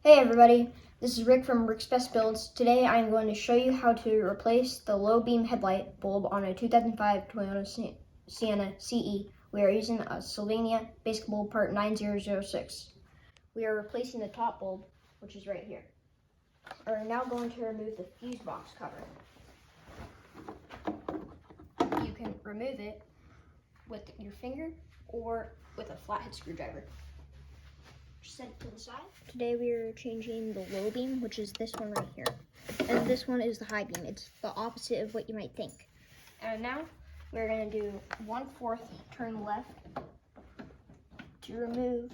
Hey everybody, this is Rick from Rick's Best Builds. Today I am going to show you how to replace the low beam headlight bulb on a 2005 Toyota Sienna CE. We are using a Sylvania basic bulb part 9006. We are replacing the top bulb, which is right here. We are now going to remove the fuse box cover. You can remove it with your finger or with a flathead screwdriver. Set it to the side. Today we are changing the low beam, which is this one right here. And this one is the high beam. It's the opposite of what you might think. And now we're going to do 1/4 turn left to remove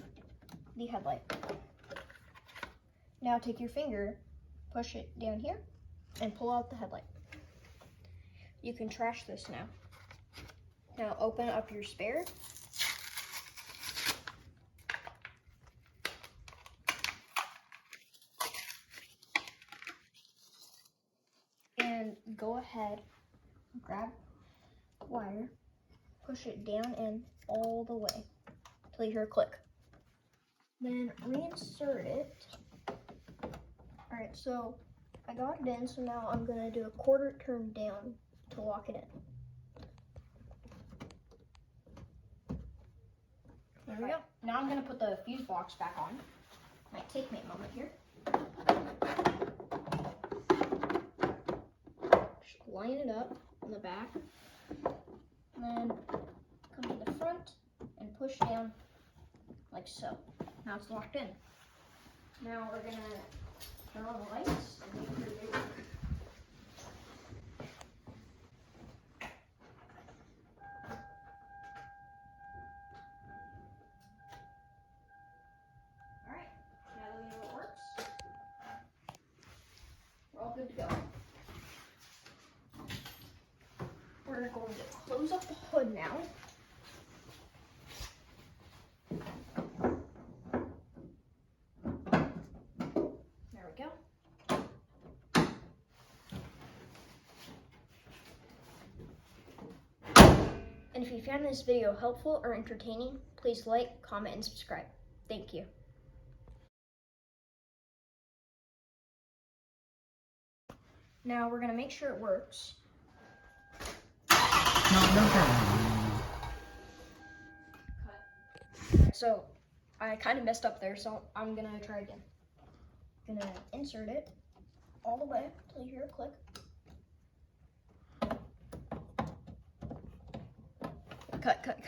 the headlight. Now take your finger, push it down here, and pull out the headlight. You can trash this now. Now open up your spare. And go ahead, grab the wire, push it down in all the way till you hear a click. Then reinsert it. Alright, so I got it in, so now I'm going to do a 1/4 turn down to lock it in. There we go. Now I'm going to put the fuse box back on. Might take me a moment here. Line it up on the back, and then come to the front and push down like so. Now it's locked in. Now we're gonna turn on the lights and make sure they work. Alright, now that we know it works, we're all good to go. We're going to close up the hood now. There we go. And if you found this video helpful or entertaining, please like, comment, and subscribe. Thank you. Now we're going to make sure it works. So I kind of messed up there, so I'm gonna try again. Gonna insert it all the way till you hear a click. Cut.